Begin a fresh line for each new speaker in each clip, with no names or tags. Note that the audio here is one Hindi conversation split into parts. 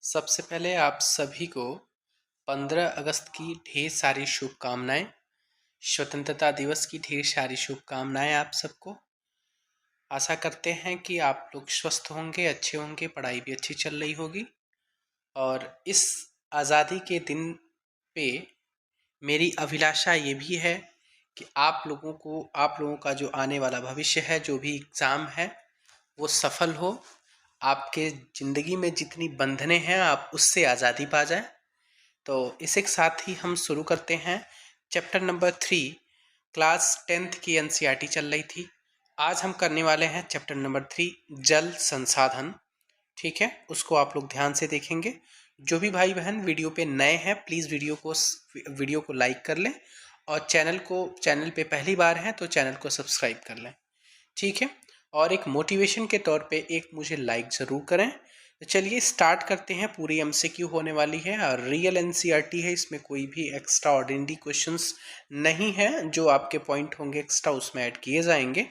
सबसे पहले आप सभी को 15 अगस्त की ढेर सारी शुभकामनाएं। स्वतंत्रता दिवस की ढेर सारी शुभकामनाएं आप सबको। आशा करते हैं कि आप लोग स्वस्थ होंगे, अच्छे होंगे, पढ़ाई भी अच्छी चल रही होगी। और इस आज़ादी के दिन पे मेरी अभिलाषा ये भी है कि आप लोगों का जो आने वाला भविष्य है, जो भी एग्ज़ाम है, वो सफल हो। आपके ज़िंदगी में जितनी बंधनें हैं आप उससे आज़ादी पा जाएं। तो इसी के साथ ही हम शुरू करते हैं। चैप्टर नंबर 3 क्लास 10th की एनसीईआरटी चल रही थी। आज हम करने वाले हैं चैप्टर नंबर 3 जल संसाधन। ठीक है, उसको आप लोग ध्यान से देखेंगे। जो भी भाई बहन वीडियो पे नए हैं प्लीज़ वीडियो को लाइक कर लें और चैनल पे पहली बार हैं तो चैनल को सब्सक्राइब कर लें। ठीक है, और एक मोटिवेशन के तौर पे एक मुझे लाइक ज़रूर करें। तो चलिए स्टार्ट करते हैं। पूरी एमसीक्यू होने वाली है और रियल एनसीईआरटी है, इसमें कोई भी एक्स्ट्रा ऑर्डिनरी क्वेश्चंस नहीं है। जो आपके पॉइंट होंगे एक्स्ट्रा उसमें ऐड किए जाएंगे।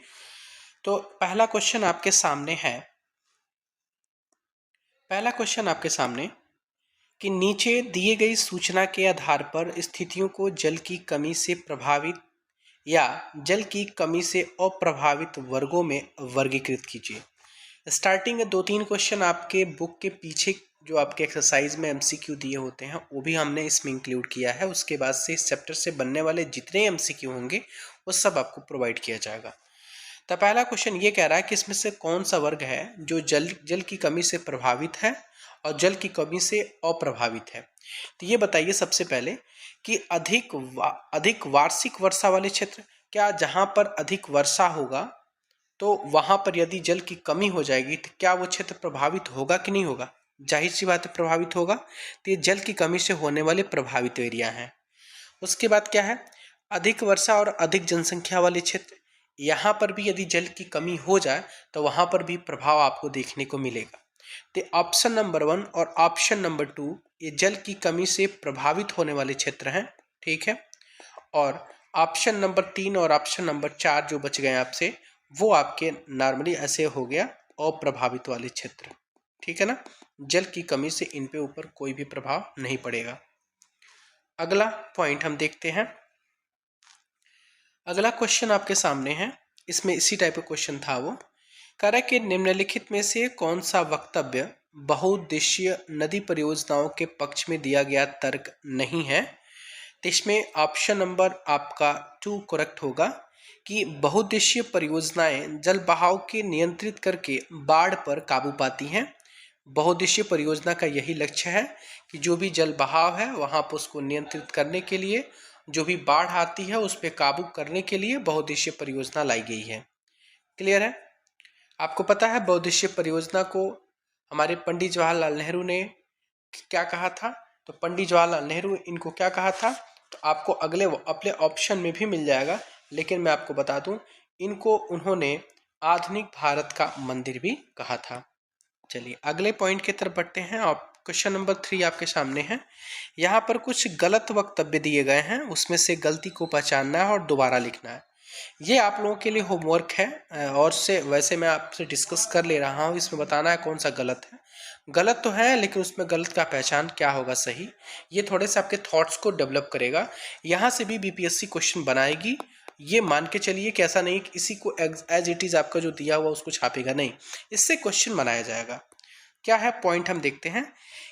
तो पहला क्वेश्चन आपके सामने कि नीचे दिए गई सूचना के आधार पर स्थितियों को जल की कमी से प्रभावित या जल की कमी से अप्रभावित वर्गों में वर्गीकृत कीजिए। स्टार्टिंग में 2-3 क्वेश्चन आपके बुक के पीछे जो आपके एक्सरसाइज में एमसीक्यू दिए होते हैं वो भी हमने इसमें इंक्लूड किया है। उसके बाद से इस चैप्टर से बनने वाले जितने एमसीक्यू होंगे वो सब आपको प्रोवाइड किया जाएगा। तो पहला क्वेश्चन ये कह रहा है कि इसमें से कौन सा वर्ग है जो जल की कमी से प्रभावित है और जल की कमी से अप्रभावित है। तो ये बताइए सबसे पहले कि अधिक वार्षिक वर्षा वाले क्षेत्र, क्या जहाँ पर अधिक वर्षा होगा तो वहाँ पर यदि जल की कमी हो जाएगी तो क्या वो क्षेत्र प्रभावित होगा कि नहीं होगा? जाहिर सी बात है प्रभावित होगा। तो ये जल की कमी से होने वाले प्रभावित एरिया हैं। उसके बाद क्या है, अधिक वर्षा और अधिक जनसंख्या वाले क्षेत्र, यहाँ पर भी यदि जल की कमी हो जाए तो वहाँ पर भी प्रभाव आपको देखने को मिलेगा। तो ऑप्शन नंबर 1 और ऑप्शन नंबर 2 ये जल की कमी से प्रभावित होने वाले क्षेत्र हैं। ठीक है, और ऑप्शन नंबर 3 और ऑप्शन नंबर 4 जो बच गए आपसे वो आपके नॉर्मली ऐसे हो गया अप्रभावित वाले क्षेत्र। ठीक है ना, जल की कमी से इन पे ऊपर कोई भी प्रभाव नहीं पड़ेगा। अगला पॉइंट हम देखते हैं। अगला क्वेश्चन आपके सामने है, इसमें इसी टाइप का क्वेश्चन था। वो कह रहा है कि निम्नलिखित में से कौन सा वक्तव्य बहुउद्देशीय नदी परियोजनाओं के पक्ष में दिया गया तर्क नहीं है। तो इसमें ऑप्शन नंबर आपका 2 करेक्ट होगा कि बहुउद्देशीय परियोजनाएं जल बहाव के नियंत्रित करके बाढ़ पर काबू पाती हैं। बहुउद्देशीय परियोजना का यही लक्ष्य है कि जो भी जल बहाव है वहाँ पर उसको नियंत्रित करने के लिए, जो भी बाढ़ आती है उस पर काबू करने के लिए बहुउद्देशीय परियोजना लाई गई है। क्लियर है? आपको पता है बहुउद्देशीय परियोजना को हमारे पंडित जवाहरलाल नेहरू ने क्या कहा था? तो पंडित जवाहरलाल नेहरू इनको क्या कहा था तो आपको अपने ऑप्शन में भी मिल जाएगा, लेकिन मैं आपको बता दूं इनको उन्होंने आधुनिक भारत का मंदिर भी कहा था। चलिए अगले पॉइंट की तरफ बढ़ते हैं। आप क्वेश्चन नंबर 3 आपके सामने है। यहाँ पर कुछ गलत वक्तव्य दिए गए हैं, उसमें से गलती को पहचानना है और दोबारा लिखना है। ये आप लोगों के लिए होमवर्क है और से वैसे मैं आपसे डिस्कस कर ले रहा हूँ। इसमें बताना है कौन सा गलत है। गलत तो है लेकिन उसमें गलत का पहचान क्या होगा सही, ये थोड़े से आपके थॉट्स को डेवलप करेगा। यहाँ से भी बीपीएससी क्वेश्चन बनाएगी, ये मान के चलिए कि ऐसा नहीं कि इसी को एज इट इज़ आपका जो दिया हुआ उसको छापेगा, नहीं, इससे क्वेश्चन बनाया जाएगा। क्या है पॉइंट हम देखते हैं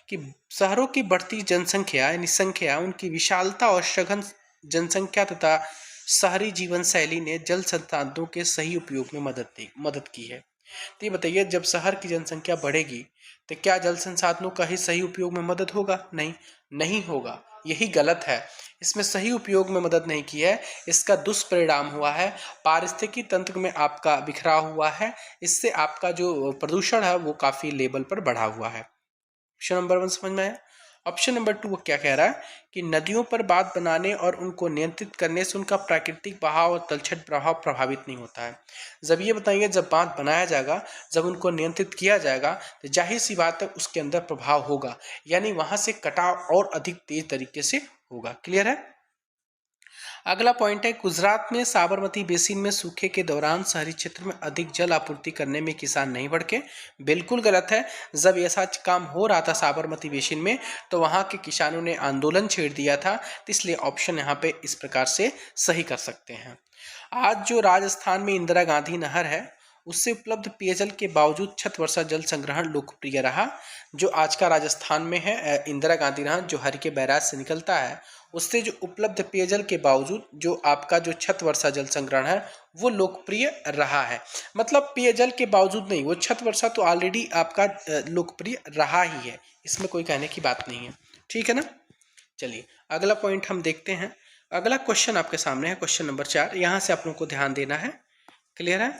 कि शहरों की बढ़ती जनसंख्या यानी संख्या, उनकी विशालता और सघन जनसंख्या तथा शहरी जीवन शैली ने जल संसाधनों के सही उपयोग में मदद की है। तो ये बताइए जब शहर की जनसंख्या बढ़ेगी तो क्या जल संसाधनों का ही सही उपयोग में मदद होगा? नहीं होगा, यही गलत है। इसमें सही उपयोग में मदद नहीं की है, इसका दुष्परिणाम हुआ है। पारिस्थितिकी तंत्र में आपका बिखराव हुआ है, इससे आपका जो प्रदूषण है वो काफ़ी लेवल पर बढ़ा हुआ है। ऑप्शन नंबर 1 समझ में आया। ऑप्शन नंबर 2 क्या कह रहा है कि नदियों पर बांध बनाने और उनको नियंत्रित करने से उनका प्राकृतिक बहाव और तलछट प्रभाव प्रभावित नहीं होता है। जब ये बताएंगे जब बांध बनाया जाएगा, जब उनको नियंत्रित किया जाएगा तो जाहिर सी बात है उसके अंदर प्रभाव होगा, यानी वहां से कटाव और अधिक तेज तरीके से होगा। क्लियर है? अगला पॉइंट है, गुजरात में साबरमती बेसिन में सूखे के दौरान शहरी क्षेत्र में अधिक जल आपूर्ति करने में किसान नहीं भड़के। बिल्कुल गलत है। जब ऐसा काम हो रहा था साबरमती बेसिन में तो वहां के किसानों ने आंदोलन छेड़ दिया था, तो इसलिए ऑप्शन यहाँ पे इस प्रकार से सही कर सकते हैं। आज जो राजस्थान में इंदिरा गांधी नहर है उससे उपलब्ध पेयजल के बावजूद छत वर्षा जल संग्रहण लोकप्रिय रहा। जो आज का राजस्थान में है इंदिरा गांधी नहर जो हरिके बैराज से निकलता है, उससे जो उपलब्ध पेयजल के बावजूद जो आपका जो छत वर्षा जल संग्रहण है वो लोकप्रिय रहा है। मतलब पेयजल के बावजूद नहीं, वो छत वर्षा तो ऑलरेडी आपका लोकप्रिय रहा ही है, इसमें कोई कहने की बात नहीं है। ठीक है ना। चलिए अगला पॉइंट हम देखते हैं। अगला क्वेश्चन आपके सामने है, क्वेश्चन नंबर 4। यहाँ से आप लोगों को ध्यान देना है। क्लियर है।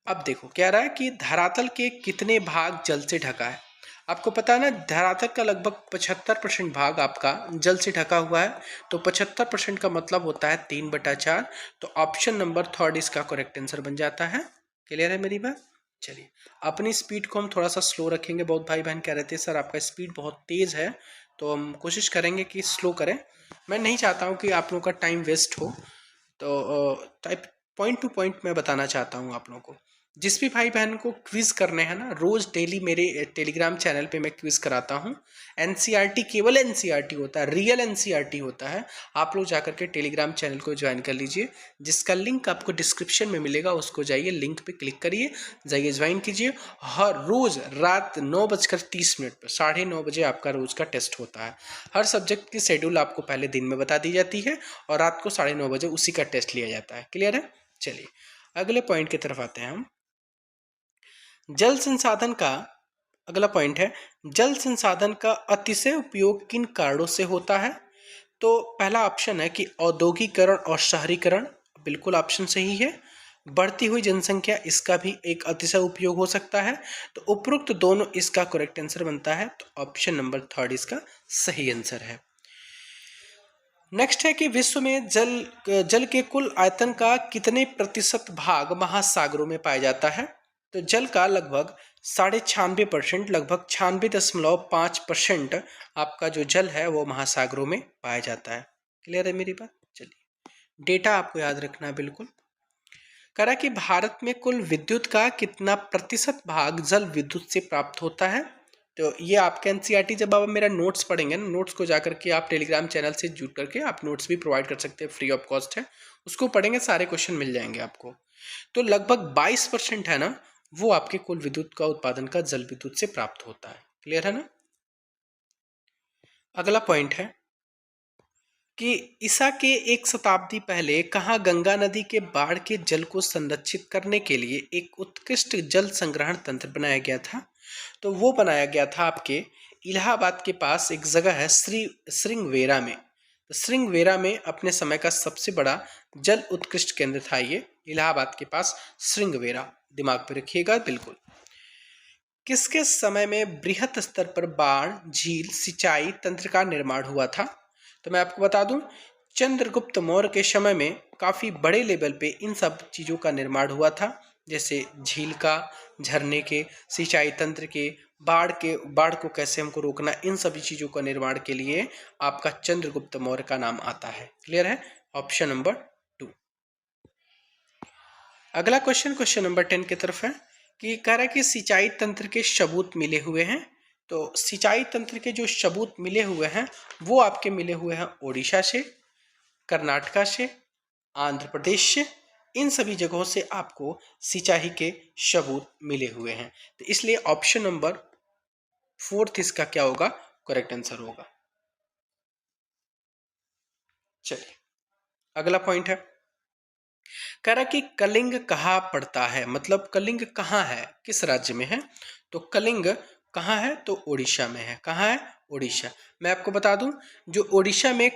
अब देखो क्या रहा है कि धरातल के कितने भाग जल से ढका है। आपको पता है ना, धरातल का लगभग 75% भाग आपका जल से ढका हुआ है। तो 75% का मतलब होता है 3/4। तो ऑप्शन नंबर 3 इसका करेक्ट आंसर बन जाता है। क्लियर है मेरी बात। चलिए अपनी स्पीड को हम थोड़ा सा स्लो रखेंगे। बहुत भाई बहन कह रहे थे सर आपका स्पीड बहुत तेज़ है, तो हम कोशिश करेंगे कि स्लो करें। मैं नहीं चाहता हूँ कि आप लोगों का टाइम वेस्ट हो, तो टाइप पॉइंट टू पॉइंट मैं बताना चाहता हूँ आप लोगों को। जिस भी भाई बहन को क्विज़ करने हैं ना, रोज़ डेली मेरे टेलीग्राम चैनल पे मैं क्विज़ कराता हूँ। एनसीईआरटी केवल एनसीईआरटी होता है, रियल एनसीईआरटी होता है। आप लोग जाकर के टेलीग्राम चैनल को ज्वाइन कर लीजिए, जिसका लिंक आपको डिस्क्रिप्शन में मिलेगा। उसको जाइए, लिंक पे क्लिक करिए, जाइए ज्वाइन कीजिए। हर रोज़ रात 9:30 पर 9:30 बजे आपका रोज़ का टेस्ट होता है। हर सब्जेक्ट की शेड्यूल आपको पहले दिन में बता दी जाती है और रात को 9:30 बजे उसी का टेस्ट लिया जाता है। क्लियर है। चलिए अगले पॉइंट की तरफ आते हैं हम। जल संसाधन का अगला पॉइंट है, जल संसाधन का अतिशय उपयोग किन कारणों से होता है। तो पहला ऑप्शन है कि औद्योगिकरण और शहरीकरण, बिल्कुल ऑप्शन सही है। बढ़ती हुई जनसंख्या, इसका भी एक अतिशय उपयोग हो सकता है। तो उपरोक्त दोनों इसका करेक्ट आंसर बनता है। तो ऑप्शन नंबर 3 इसका सही आंसर है। नेक्स्ट है कि विश्व में जल के कुल आयतन का कितने प्रतिशत भाग महासागरों में पाया जाता है। तो जल का लगभग 96%, लगभग 96.5% आपका जो जल है वो महासागरों में पाया जाता है। क्लियर है मेरी बात। चलिए डेटा आपको याद रखना है बिल्कुल। कह रहा कि भारत में कुल विद्युत का कितना प्रतिशत भाग जल विद्युत से प्राप्त होता है। तो ये आपके एनसीईआरटी जब आप मेरा नोट्स पढ़ेंगे ना, नोट्स को जाकर के आप टेलीग्राम चैनल से जुड़ करके आप नोट्स भी प्रोवाइड कर सकते हैं, फ्री ऑफ कॉस्ट है। उसको पढ़ेंगे, सारे क्वेश्चन मिल जाएंगे आपको। तो लगभग 22% है ना, वो आपके कुल विद्युत का उत्पादन का जल विद्युत से प्राप्त होता है। क्लियर है ना। अगला पॉइंट है कि ईसा के 1 शताब्दी पहले कहाँ गंगा नदी के बाढ़ के जल को संरक्षित करने के लिए एक उत्कृष्ट जल संग्रहण तंत्र बनाया गया था। तो वो बनाया गया था आपके इलाहाबाद के पास एक जगह है श्रृंगवेरा में। तो श्रृंगवेरा में अपने समय का सबसे बड़ा जल उत्कृष्ट केंद्र था ये, इलाहाबाद के पास श्रृंगवेरा, दिमाग पे रखिएगा बिल्कुल। किसके समय में बृहत स्तर पर बाढ़, झील, सिंचाई तंत्र का निर्माण हुआ था। तो मैं आपको बता दूं, चंद्रगुप्त मौर्य के समय में काफ़ी बड़े लेवल पे इन सब चीज़ों का निर्माण हुआ था, जैसे झील का, झरने के, सिंचाई तंत्र के, बाढ़ को कैसे हमको रोकना, इन सभी चीज़ों का निर्माण के लिए आपका चंद्रगुप्त मौर्य का नाम आता है। क्लियर है। Option number 2। अगला क्वेश्चन नंबर 10 की तरफ है कि कह रहा है कि सिंचाई तंत्र के सबूत मिले हुए हैं। तो सिंचाई तंत्र के जो सबूत मिले हुए हैं वो आपके मिले हुए हैं ओडिशा से, कर्नाटका से, आंध्र प्रदेश से। इन सभी जगहों से आपको सिंचाई के सबूत मिले हुए हैं। तो इसलिए ऑप्शन नंबर 4 इसका क्या होगा, करेक्ट आंसर होगा। चलिए अगला पॉइंट है, कह रहा कि कलिंग कहाँ पड़ता है, मतलब कलिंग कहाँ है, किस राज्य में है। तो कलिंग कहाँ है, तो उड़ीसा में है। कहाँ है, उड़ीसा। मैं आपको बता दूं, जो उड़ीसा में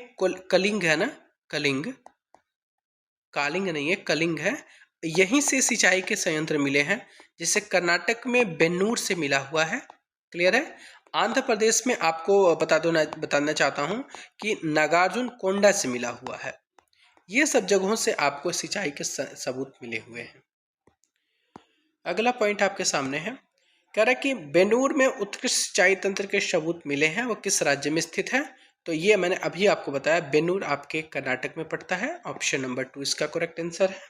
कलिंग है ना, कलिंग, कालिंग नहीं है, कलिंग है, यहीं से सिंचाई के संयंत्र मिले हैं। जैसे कर्नाटक में बेन्नूर से मिला हुआ है। क्लियर है। आंध्र प्रदेश में आपको बताना चाहता हूँ कि नागार्जुन कोंडा से मिला हुआ है। ये सब जगहों से आपको सिंचाई के सबूत मिले हुए हैं। अगला पॉइंट आपके सामने है, कह रहा है कि बेनूर में उत्कृष्ट सिंचाई तंत्र के सबूत मिले हैं, वो किस राज्य में स्थित है। तो ये मैंने अभी आपको बताया, बेन्नूर आपके कर्नाटक में पड़ता है। ऑप्शन नंबर 2 इसका करेक्ट आंसर है।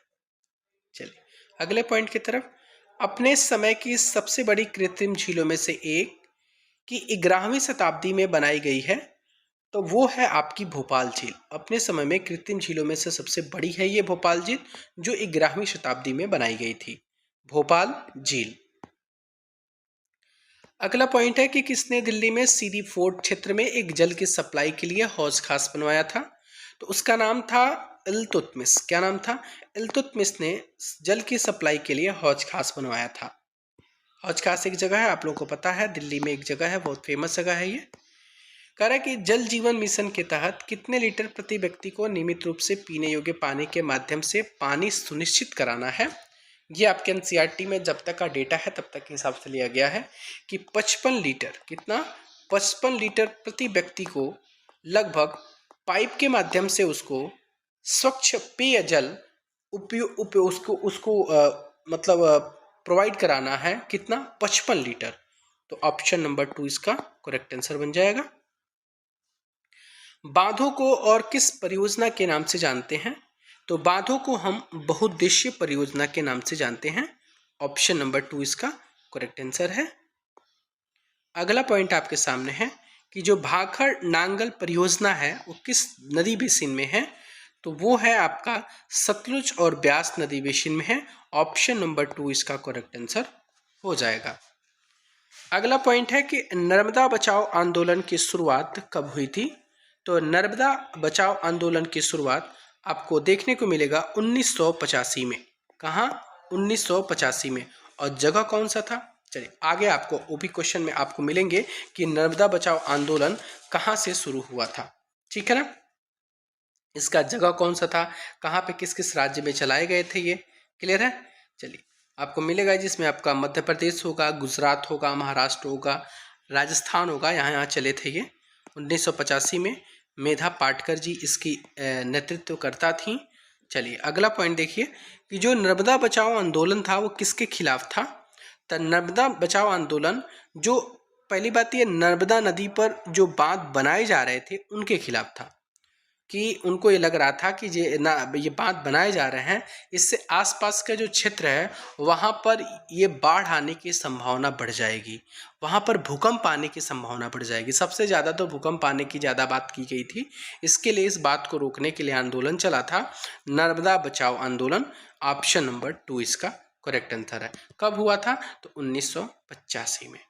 चलिए अगले पॉइंट की तरफ। अपने समय की सबसे बड़ी कृत्रिम झीलों में से एक कि 11वीं शताब्दी में बनाई गई है, तो वो है आपकी भोपाल झील। अपने समय में कृत्रिम झीलों में से सबसे बड़ी है ये भोपाल झील, जो 11वीं शताब्दी में बनाई गई थी, भोपाल झील। अगला पॉइंट है कि किसने दिल्ली में सीरी फोर्ट क्षेत्र में एक जल की सप्लाई के लिए हौज खास बनवाया था, तो उसका नाम था इल्तुतमिश। क्या नाम था? इल्तुतमिश ने जल की सप्लाई के लिए हौज खास बनवाया था। हौज खास एक जगह है, आप लोगों को पता है, दिल्ली में एक जगह है, बहुत फेमस जगह है ये। कह रहा है कि जल जीवन मिशन के तहत कितने लीटर प्रति व्यक्ति को नियमित रूप से पीने योग्य पानी के माध्यम से पानी सुनिश्चित कराना है। ये आपके एनसीईआरटी में जब तक का डेटा है तब तक के हिसाब से लिया गया है कि 55 लीटर, कितना? 55 लीटर प्रति व्यक्ति को लगभग पाइप के माध्यम से उसको स्वच्छ पेयजल मतलब प्रोवाइड कराना है। कितना? 55 लीटर। तो ऑप्शन नंबर 2 इसका करेक्ट आंसर बन जाएगा। बांधों को और किस परियोजना के नाम से जानते हैं? तो बांधों को हम बहुउद्देशीय परियोजना के नाम से जानते हैं। ऑप्शन नंबर 2 इसका करेक्ट आंसर है। अगला पॉइंट आपके सामने है कि जो भाखड़ नांगल परियोजना है वो किस नदी बेसिन में है, तो वो है आपका सतलुज और ब्यास नदी बेसिन में है। ऑप्शन नंबर 2 इसका करेक्ट आंसर हो जाएगा। अगला पॉइंट है कि नर्मदा बचाओ आंदोलन की शुरुआत कब हुई थी? तो नर्मदा बचाओ आंदोलन की शुरुआत आपको देखने को मिलेगा 1985 में। कहाँ? 1985 में। और जगह कौन सा था? चलिए आगे आपको वो भी क्वेश्चन में आपको मिलेंगे कि नर्मदा बचाओ आंदोलन कहाँ से शुरू हुआ था, ठीक है ना। इसका जगह कौन सा था, कहाँ पे किस किस राज्य में चलाए गए थे, ये क्लियर है। चलिए आपको मिलेगा जिसमें आपका मध्य प्रदेश होगा, गुजरात होगा, महाराष्ट्र होगा, राजस्थान होगा, यहाँ यहाँ चले थे ये 1985 में। मेधा पाटकर जी इसकी नेतृत्व करता थी। चलिए अगला पॉइंट देखिए कि जो नर्मदा बचाओ आंदोलन था वो किसके खिलाफ था। तो नर्मदा बचाओ आंदोलन, जो पहली बात ये नर्मदा नदी पर जो बांध बनाए जा रहे थे उनके खिलाफ था, कि उनको ये लग रहा था कि ये बांध बनाए जा रहे हैं, इससे आसपास का जो क्षेत्र है वहाँ पर ये बाढ़ आने की संभावना बढ़ जाएगी, वहाँ पर भूकंप आने की संभावना बढ़ जाएगी। सबसे ज़्यादा तो भूकंप आने की ज़्यादा बात की गई थी। इसके लिए इस बात को रोकने के लिए आंदोलन चला था, नर्मदा बचाओ आंदोलन। ऑप्शन नंबर 2 इसका करेक्ट आंसर है। कब हुआ था? तो 1985 में।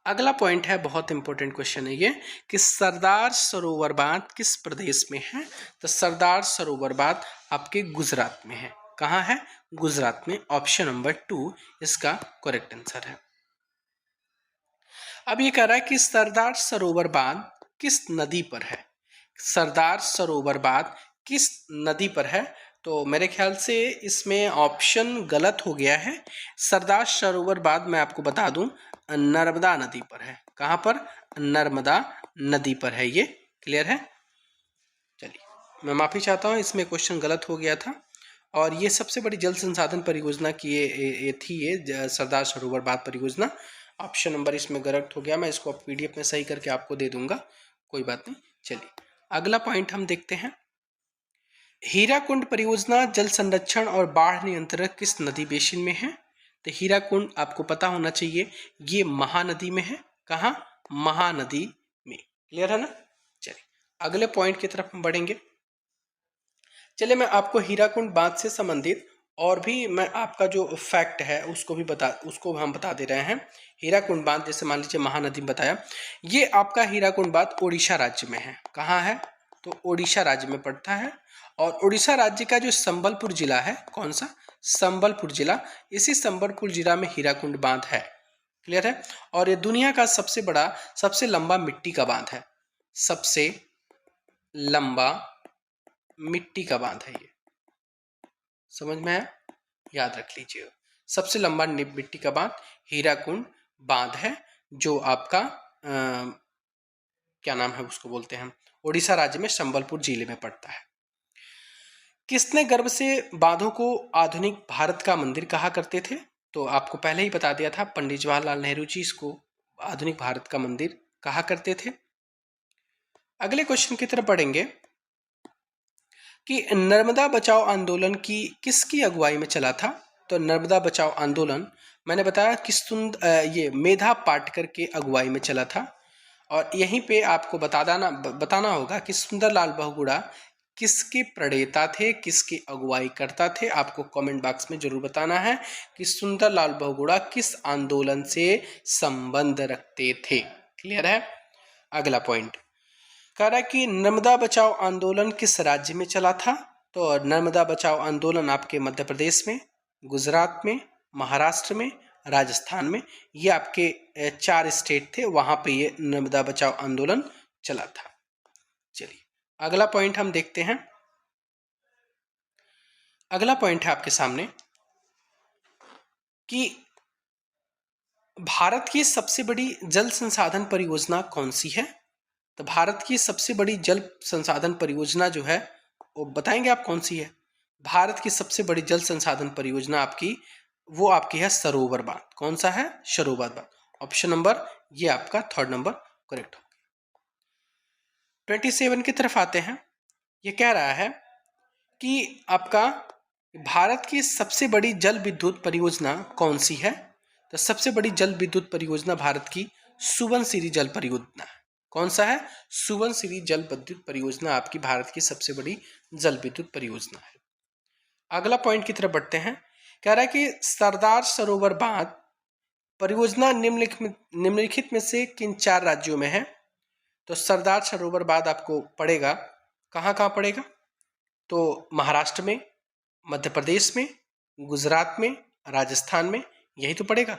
अगला पॉइंट है, बहुत इंपॉर्टेंट क्वेश्चन है ये, कि सरदार सरोवर बांध किस प्रदेश में है। तो सरदार सरोवर बांध आपके गुजरात में है। कहाँ है? गुजरात में। ऑप्शन नंबर 2 इसका करेक्ट आंसर है। अब ये कह रहा है कि सरदार सरोवर बांध किस नदी पर है। सरदार सरोवर बांध किस नदी पर है? तो मेरे ख्याल से इसमें ऑप्शन गलत हो गया है। सरदार सरोवर बांध मैं आपको बता दूं नर्मदा नदी पर है। कहाँ पर? नर्मदा नदी पर है ये। क्लियर है। चलिए मैं माफ़ी चाहता हूँ, इसमें क्वेश्चन गलत हो गया था। और ये सबसे बड़ी जल संसाधन परियोजना की ये थी, ये सरदार सरोवर बांध परियोजना। ऑप्शन नंबर इसमें गलत हो गया, मैं इसको पीडीएफ में सही करके आपको दे दूंगा, कोई बात नहीं। चलिए अगला पॉइंट हम देखते हैं। हीराकुंड परियोजना जल संरक्षण और बाढ़ नियंत्रण किस नदी बेसिन में है? तो हीराकुंड आपको पता होना चाहिए, ये महानदी में है। कहाँ? महानदी में। क्लियर है ना। चलिए अगले पॉइंट की तरफ हम बढ़ेंगे। चलिए मैं आपको हीराकुंड बांध से संबंधित और भी मैं आपका जो फैक्ट है उसको हम बता दे रहे हैं। हीराकुंड बांध, जैसे मान लीजिए महानदी में बताया, ये आपका हीराकुंड बांध ओडिशा राज्य में है। कहाँ है? तो ओडिशा राज्य में पड़ता है। और उड़ीसा राज्य का जो संबलपुर जिला है, कौन सा? संबलपुर जिला, इसी संबलपुर जिला में हीराकुंड बांध है। क्लियर है। और ये दुनिया का सबसे बड़ा, सबसे लंबा मिट्टी का बांध है। सबसे लंबा मिट्टी का बांध है ये, समझ में आया? याद रख लीजिए, सबसे लंबा मिट्टी का बांध हीराकुंड बांध है, जो आपका क्या नाम है उसको बोलते हैं, उड़ीसा राज्य में संबलपुर जिले में पड़ता है। किसने गर्भ से बांधों को आधुनिक भारत का मंदिर कहा करते थे? तो आपको पहले ही बता दिया था, पंडित जवाहरलाल नेहरू जी इसको आधुनिक भारत का मंदिर कहा करते थे। अगले क्वेश्चन की तरफ बढ़ेंगे कि नर्मदा बचाओ आंदोलन की किसकी अगुवाई में चला था। तो नर्मदा बचाओ आंदोलन मैंने बताया कि ये मेधा पाटकर के अगुवाई में चला था। और यहीं पे आपको बताना होगा कि सुंदरलाल बहुगुणा किसके प्रणेता थे, किसकी अगुवाई करता थे। आपको कमेंट बॉक्स में जरूर बताना है कि सुंदरलाल बहुगुणा किस आंदोलन से संबंध रखते थे। क्लियर है। अगला पॉइंट कह रहा है कि नर्मदा बचाओ आंदोलन किस राज्य में चला था। तो नर्मदा बचाओ आंदोलन आपके मध्य प्रदेश में, गुजरात में, महाराष्ट्र में, राजस्थान में, ये आपके 4 स्टेट थे, वहां पे ये नर्मदा बचाओ आंदोलन चला था। चलिए अगला पॉइंट हम देखते हैं। अगला पॉइंट है आपके सामने कि भारत की सबसे बड़ी जल संसाधन परियोजना कौन सी है। तो भारत की सबसे बड़ी जल संसाधन परियोजना जो है वो बताएंगे आप कौन सी है। भारत की सबसे बड़ी जल संसाधन परियोजना आपकी है सरोवर बांध। कौन सा है? सरोवर बांध। ऑप्शन नंबर ये आपका 3rd नंबर करेक्ट हो गया। 27 की तरफ आते हैं। ये कह रहा है कि आपका भारत की सबसे बड़ी जल विद्युत परियोजना कौन सी है। तो सबसे बड़ी जल विद्युत परियोजना भारत की सुबनसिरी जल परियोजना है। कौन सा है? सुबनसिरी जल विद्युत परियोजना आपकी भारत की सबसे बड़ी जल विद्युत परियोजना है। अगला पॉइंट की तरफ बढ़ते हैं। कह रहा है कि सरदार सरोवर बांध परियोजना निम्नलिखित में से किन 4 राज्यों में है। तो सरदार सरोवर बांध आपको पड़ेगा कहाँ पड़ेगा। तो महाराष्ट्र में, मध्य प्रदेश में, गुजरात में, राजस्थान में, यही तो पड़ेगा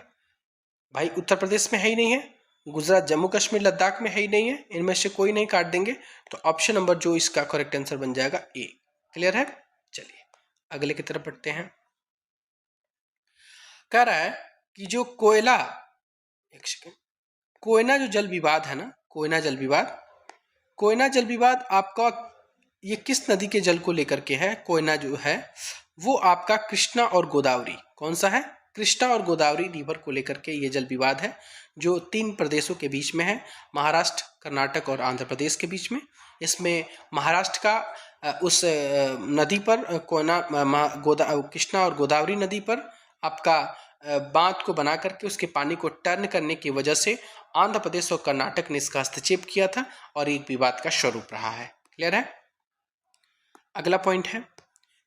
भाई। उत्तर प्रदेश में है ही नहीं है, गुजरात, जम्मू कश्मीर, लद्दाख में है ही नहीं है, इनमें से कोई नहीं काट देंगे। तो ऑप्शन नंबर जो इसका करेक्ट आंसर बन जाएगा ए। क्लियर है। चलिए अगले की तरफ बढ़ते हैं। कह रहा है कि जो कोयना जो जल विवाद है ना, कोयना जल विवाद आपका ये किस नदी के जल को लेकर के है। कोयना जो है वो आपका कृष्णा और गोदावरी, कौन सा है? कृष्णा और गोदावरी रिवर को लेकर के ये जल विवाद है जो 3 प्रदेशों के बीच में है, महाराष्ट्र, कर्नाटक और आंध्र प्रदेश के बीच में। इसमें महाराष्ट्र का उस नदी पर कृष्णा और गोदावरी नदी पर आपका बांध को बना करके उसके पानी को टर्न करने की वजह से आंध्र प्रदेश और कर्नाटक ने इसका हस्तक्षेप किया था और एक विवाद का स्वरूप रहा है। क्लियर है। अगला पॉइंट है,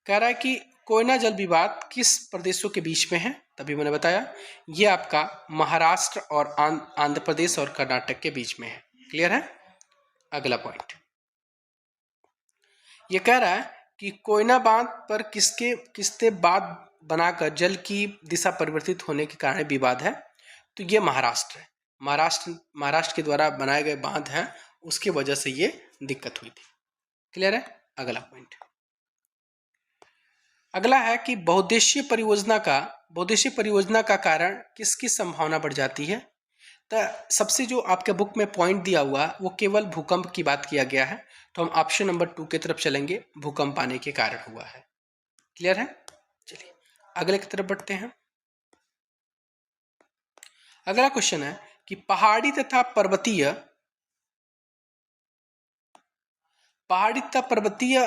कह रहा है कि कोयना जल विवाद किस प्रदेशों के बीच में है। तभी मैंने बताया ये आपका महाराष्ट्र और आंध्र प्रदेश और कर्नाटक के बीच में है। क्लियर है। अगला पॉइंट ये कह रहा है कि कोयना बांध पर किसके बांध बनाकर जल की दिशा परिवर्तित होने के कारण विवाद है। तो ये महाराष्ट्र है। महाराष्ट्र के द्वारा बनाए गए बांध हैं, उसकी वजह से ये दिक्कत हुई थी। क्लियर है। अगला पॉइंट अगला है कि बहुउद्देशीय परियोजना का कारण किसकी संभावना बढ़ जाती है। तो सबसे जो आपके बुक में पॉइंट दिया हुआ वो केवल भूकंप की बात किया गया है। तो हम ऑप्शन नंबर 2 की तरफ चलेंगे, भूकंप आने के कारण हुआ है। क्लियर है। चलिए अगले की तरफ बढ़ते हैं। अगला क्वेश्चन है कि पहाड़ी तथा पर्वतीय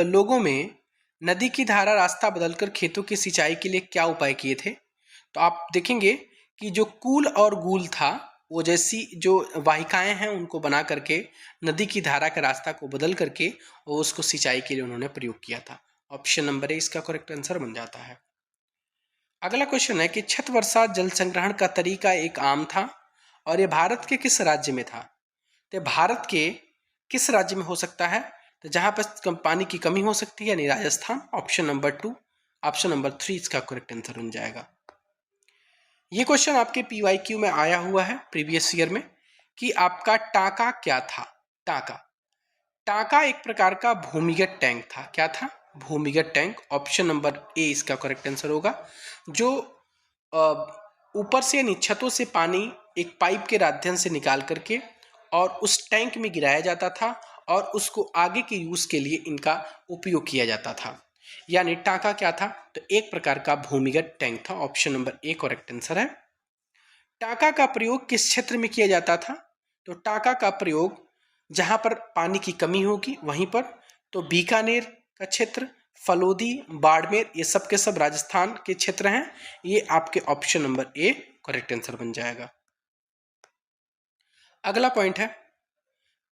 लोगों में नदी की धारा रास्ता बदलकर खेतों की सिंचाई के लिए क्या उपाय किए थे। तो आप देखेंगे कि जो कूल और गूल था वो जैसी जो वाहिकाएं हैं उनको बना करके नदी की धारा का रास्ता को बदल करके वो उसको सिंचाई के लिए उन्होंने प्रयोग किया था। ऑप्शन नंबर ए इसका करेक्ट आंसर बन जाता है। अगला क्वेश्चन है कि छत वर्षा जल संग्रहण का तरीका एक आम था और ये भारत के किस राज्य में था। तो भारत के किस राज्य में हो सकता है। तो जहां पर पानी की कमी हो सकती है, यानी Rajasthan. Option number 2, option number 3 इसका करेक्ट आंसर बन जाएगा। ये क्वेश्चन आपके PYQ में आया हुआ है प्रीवियस ईयर में कि आपका टाका क्या था। टाका एक प्रकार का भूमिगत टैंक था। क्या था? भूमिगत टैंक। ऑप्शन नंबर ए इसका करेक्ट आंसर होगा। जो ऊपर से यानी छतों से पानी एक पाइप के माध्यम से निकाल करके और उस टैंक में गिराया जाता था और उसको आगे के यूज के लिए इनका उपयोग किया जाता था। यानी टाका क्या था? तो एक प्रकार का भूमिगत टैंक था। Option number A correct answer है। टाका का प्रयोग किस क्षेत्र में किया जाता था। तो टाका का प्रयोग जहाँ पर पानी की कमी होगी वहीं पर, तो बीकानेर का क्षेत्र, फलोदी, बाड़मेर, ये सब के सब राजस्थान के क्षेत्र हैं। ये आपके option number A correct answer बन जाएगा। अगला पॉइंट है,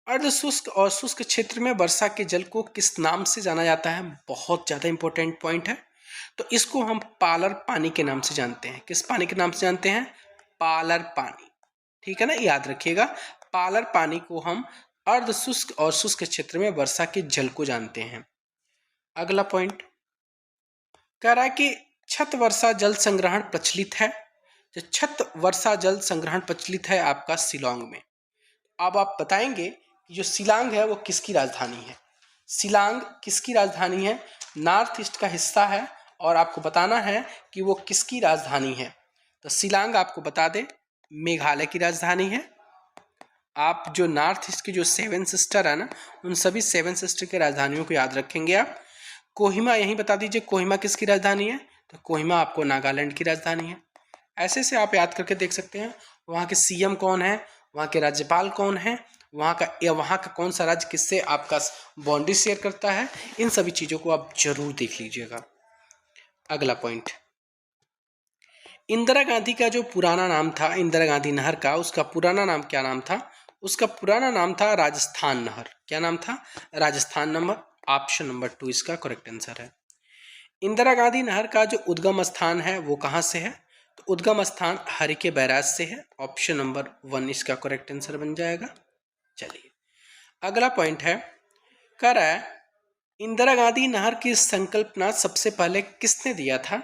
अर्ध शुष्क और शुष्क क्षेत्र में वर्षा के जल को किस नाम से जाना जाता है? बहुत ज़्यादा इंपॉर्टेंट पॉइंट है। तो इसको हम पालर पानी के नाम से जानते हैं। किस पानी के नाम से जानते हैं? पालर पानी। ठीक है ना, याद रखिएगा, पालर पानी को हम अर्ध शुष्क और शुष्क क्षेत्र में वर्षा के जल को जानते हैं। अगला पॉइंट कह रहा है कि छत वर्षा जल संग्रहण प्रचलित है। जो छत वर्षा जल संग्रहण प्रचलित है आपका शिलांग में। अब आप बताएंगे कि जो शिलांग है वो किसकी राजधानी है? शिलांग किसकी राजधानी है? नॉर्थ ईस्ट का हिस्सा है और आपको बताना है कि वो किसकी राजधानी है। तो शिलांग आपको बता दें मेघालय की राजधानी है। आप जो नॉर्थ ईस्ट की जो 7 सिस्टर है ना, उन सभी 7 सिस्टर की राजधानियों को याद रखेंगे आप। कोहिमा यहीं बता दीजिए, कोहिमा किसकी राजधानी है? तो कोहिमा आपको नागालैंड की राजधानी है। ऐसे से आप याद करके देख सकते हैं वहाँ के सीएम कौन है, वहाँ के राज्यपाल कौन है, वहाँ का कौन सा राज्य किससे आपका बाउंड्री शेयर करता है। इन सभी चीज़ों को आप जरूर देख लीजिएगा। अगला पॉइंट, इंदिरा गांधी का जो पुराना नाम था, इंदिरा गांधी नहर का, उसका पुराना नाम क्या नाम था? उसका पुराना नाम था राजस्थान नहर। क्या नाम था? राजस्थान नंबर। ऑप्शन नंबर 2 इसका करेक्ट आंसर है। इंदिरा गांधी नहर का जो उद्गम स्थान है वो कहाँ से है? तो उद्गम स्थान हरिके बैराज से है। ऑप्शन नंबर 1 इसका करेक्ट आंसर बन जाएगा। चलिए अगला पॉइंट है, कह रहा है इंदिरा गांधी नहर की संकल्पना सबसे पहले किसने दिया था?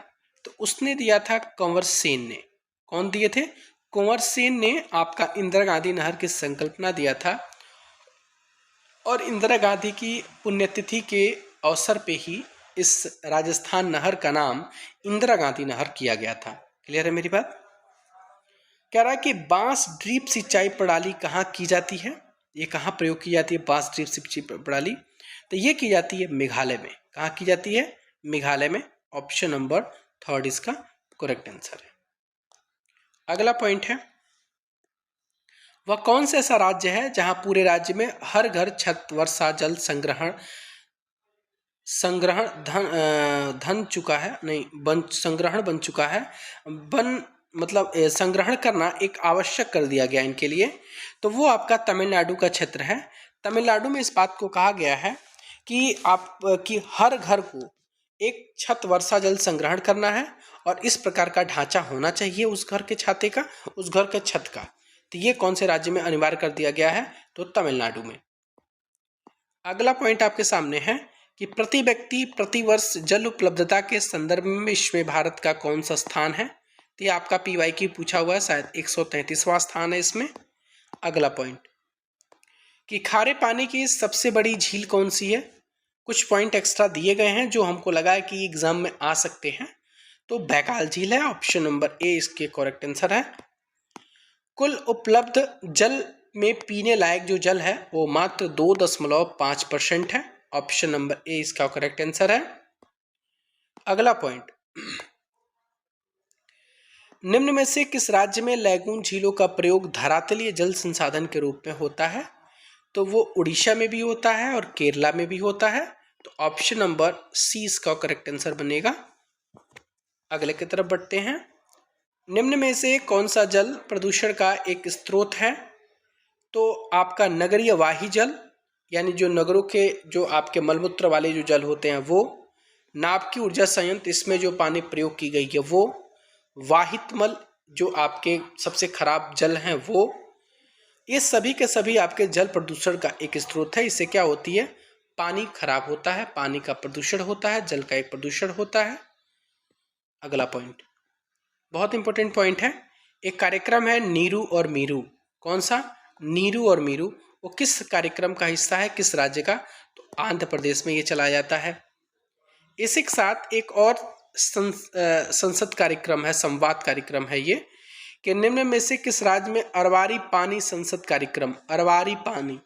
तो उसने दिया था कंवर सेन ने। कौन दिए थे? कंवर सेन ने आपका इंदिरा गांधी नहर की संकल्पना दिया था और इंदिरा गांधी की पुण्यतिथि के अवसर पे ही इस राजस्थान नहर का नाम इंदिरा गांधी नहर किया गया था। क्लियर है मेरी बात? कह रहा है कि बांस ड्रिप सिंचाई प्रणाली कहाँ की जाती है? ये कहाँ प्रयोग की जाती है बांस ड्रिप सिंचाई प्रणाली? तो ये की जाती है मेघालय में। कहाँ की जाती है? मेघालय में। ऑप्शन नंबर 3 इसका करेक्ट आंसर है। अगला पॉइंट है, वह कौन सा ऐसा राज्य है जहां पूरे राज्य में हर घर छत वर्षा जल संग्रहण धन चुका है, नहीं बन संग्रहण बन चुका है, बन मतलब संग्रहण करना एक आवश्यक कर दिया गया इनके लिए। तो वो आपका तमिलनाडु का क्षेत्र है। तमिलनाडु में इस बात को कहा गया है कि कि हर घर को एक छत वर्षा जल संग्रहण करना है और इस प्रकार का ढांचा होना चाहिए उस घर के छाते का, उस घर के छत का। तो ये कौन से राज्य में अनिवार्य कर दिया गया है? तो तमिलनाडु में। अगला पॉइंट आपके सामने है कि प्रति व्यक्ति प्रति वर्ष जल उपलब्धता के संदर्भ में विश्व में भारत का कौन सा स्थान है? तो ये आपका PYQ पूछा हुआ है, शायद 133वां स्थान है इसमें। अगला पॉइंट कि खारे पानी की सबसे बड़ी झील कौन सी है? कुछ पॉइंट एक्स्ट्रा दिए गए हैं जो हमको लगा है कि एग्जाम में आ सकते हैं। तो बैकाल झील है। ऑप्शन नंबर ए इसके करेक्ट आंसर है। कुल उपलब्ध जल में पीने लायक जो जल है वो मात्र 2.5% है। ऑप्शन नंबर ए इसका करेक्ट आंसर है। अगला पॉइंट, निम्न में से किस राज्य में लैगून झीलों का प्रयोग धरातलीय जल संसाधन के रूप में होता है? तो वो उड़ीसा में भी होता है और केरला में भी होता है। तो ऑप्शन नंबर सी इसका करेक्ट आंसर बनेगा। अगले की तरफ बढ़ते हैं, निम्न में से कौन सा जल प्रदूषण का एक स्रोत है? तो आपका नगरीय वाही जल, यानी जो नगरों के जो आपके मलमूत्र वाले जो जल होते हैं वो, नाभिकीय ऊर्जा संयंत्र इसमें जो पानी प्रयोग की गई है वो, वाहित मल जो आपके सबसे खराब जल हैं वो, ये सभी के सभी आपके जल प्रदूषण का एक स्रोत है। इससे क्या होती है? पानी खराब होता है, पानी का प्रदूषण होता है, जल का एक प्रदूषण होता है। अगला पॉइंट बहुत इंपॉर्टेंट पॉइंट है, एक कार्यक्रम है नीरू और मीरू। कौन सा? नीरू और मीरू। वो किस कार्यक्रम का हिस्सा है, किस राज्य का? तो आंध्र प्रदेश में ये चलाया जाता है। इसी के साथ एक और संसद कार्यक्रम है, संवाद कार्यक्रम है ये, कि निम्न में से किस राज्य में अरवारी पानी संसद कार्यक्रम, अरवारी पानी,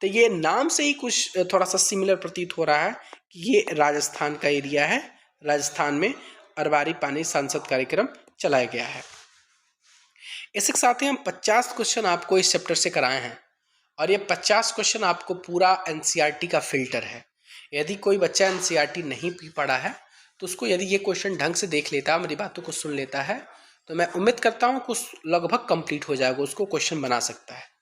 तो ये नाम से ही कुछ थोड़ा सा सिमिलर प्रतीत हो रहा है कि ये राजस्थान का एरिया है। राजस्थान में अरवारी पानी संसद कार्यक्रम चलाया गया है। इसके साथ ही हम 50 क्वेश्चन आपको इस चैप्टर से कराए हैं। और ये 50 क्वेश्चन आपको पूरा एनसीईआरटी का फिल्टर है। यदि कोई बच्चा एनसीईआरटी नहीं भी पढ़ा है तो उसको यदि ये क्वेश्चन ढंग से देख लेता है, मेरी बातों को सुन लेता है, तो मैं उम्मीद करता हूँ कुछ लगभग कंप्लीट हो जाएगा, उसको क्वेश्चन बना सकता है।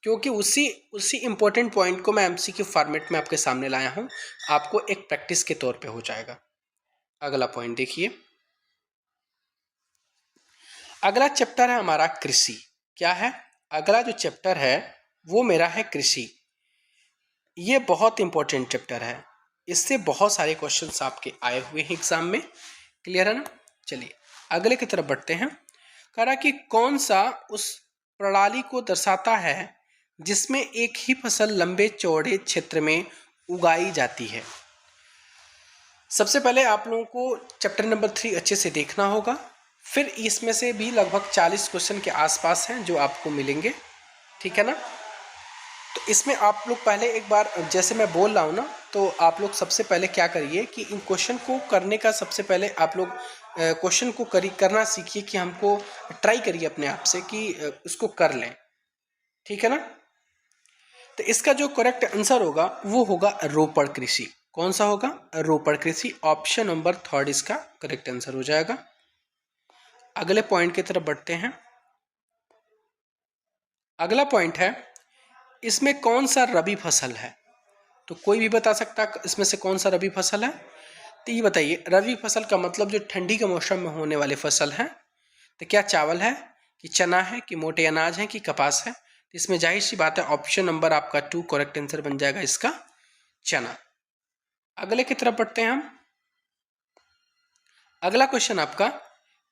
क्योंकि उसी इंपॉर्टेंट पॉइंट को मैं एमसीक्यू फॉर्मेट में आपके सामने लाया हूँ, आपको एक प्रैक्टिस के तौर पे हो जाएगा। अगला पॉइंट देखिए, अगला चैप्टर है हमारा कृषि। क्या है अगला जो चैप्टर है वो मेरा है कृषि। ये बहुत इंपॉर्टेंट चैप्टर है, इससे बहुत सारे क्वेश्चंस आपके आए हुए हैं एग्जाम में। क्लियर है ना? चलिए अगले की तरफ बढ़ते हैं। कह रहा कि कौन सा उस प्रणाली को दर्शाता है जिसमें एक ही फसल लंबे चौड़े क्षेत्र में उगाई जाती है। सबसे पहले आप लोगों को चैप्टर नंबर 3 अच्छे से देखना होगा, फिर इसमें से भी लगभग 40 क्वेश्चन के आसपास हैं जो आपको मिलेंगे। ठीक है ना? तो इसमें आप लोग पहले एक बार जैसे मैं बोल रहा हूँ ना, तो आप लोग सबसे पहले क्या करिए कि इन क्वेश्चन को करने का सबसे पहले आप लोग क्वेश्चन को करना सीखिए कि हमको ट्राई करिए अपने आप से कि उसको कर लें। ठीक है ना? तो इसका जो करेक्ट आंसर होगा वो होगा रोपड़ कृषि। कौन सा होगा? रोपड़ कृषि। ऑप्शन नंबर 3 इसका करेक्ट आंसर हो जाएगा। अगले पॉइंट की तरफ बढ़ते हैं। अगला पॉइंट है, इसमें कौन सा रबी फसल है? तो कोई भी बता सकता है इसमें से कौन सा रबी फसल है? तो ये बताइए, रबी फसल का मतलब जो ठंडी के मौसम में होने वाले फसल हैं। तो क्या चावल है कि चना है कि मोटे अनाज है कि कपास है? तो इसमें जाहिर सी बात है ऑप्शन नंबर आपका 2 करेक्ट आंसर बन जाएगा इसका, चना। अगले की तरफ बढ़ते हैं हम। अगला क्वेश्चन आपका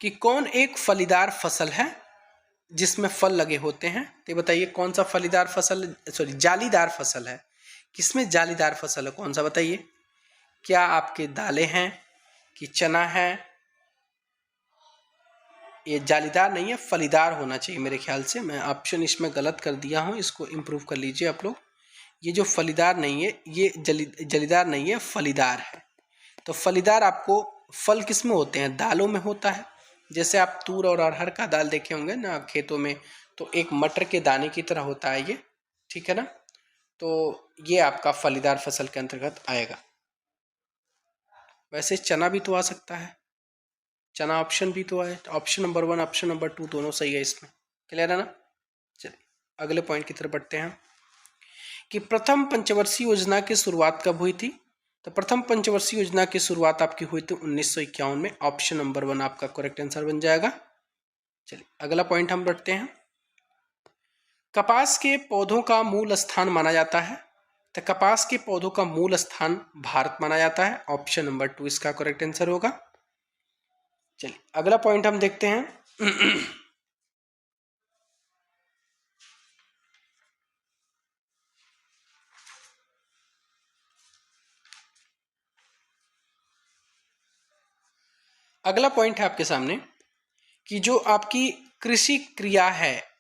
कि कौन एक फलीदार फसल है जिसमें फल लगे होते हैं? तो बताइए कौन सा फलीदार फसल, सॉरी जालीदार फसल है। किसमें जालीदार फसल है, कौन सा बताइए? क्या आपके दालें हैं कि चना है? ये जालीदार नहीं है, फलीदार होना चाहिए मेरे ख्याल से। मैं ऑप्शन इसमें गलत कर दिया हूँ, इसको इम्प्रूव कर लीजिए आप लोग। ये जो फलीदार नहीं है, ये जलीदार नहीं है, फलीदार है। तो फलीदार आपको फल किस में होते हैं? दालों में होता है। जैसे आप तूर और अरहर का दाल देखे होंगे ना खेतों में, तो एक मटर के दाने की तरह होता है ये। ठीक है ना? तो ये आपका फलीदार फसल के अंतर्गत आएगा। वैसे चना भी तो आ सकता है, चना ऑप्शन भी तो है। ऑप्शन नंबर 1 ऑप्शन नंबर 2 दोनों सही है इसमें। क्लियर है ना? चलिए अगले पॉइंट की तरफ बढ़ते हैं कि प्रथम पंचवर्षीय योजना की शुरुआत कब हुई थी? तो प्रथम पंचवर्षीय योजना की शुरुआत आपकी हुई थी 1951 में। ऑप्शन नंबर 1 आपका करेक्ट आंसर बन जाएगा। चलिए अगला पॉइंट हम बढ़ते हैं। कपास के पौधों का मूल स्थान माना जाता है। तो कपास के पौधों का मूल स्थान भारत माना जाता है। ऑप्शन नंबर 2 इसका करेक्ट आंसर होगा। चलिए अगला पॉइंट हम देखते हैं। अगला पॉइंट है आपके सामने कि जो आपकी कृषि क्रिया है,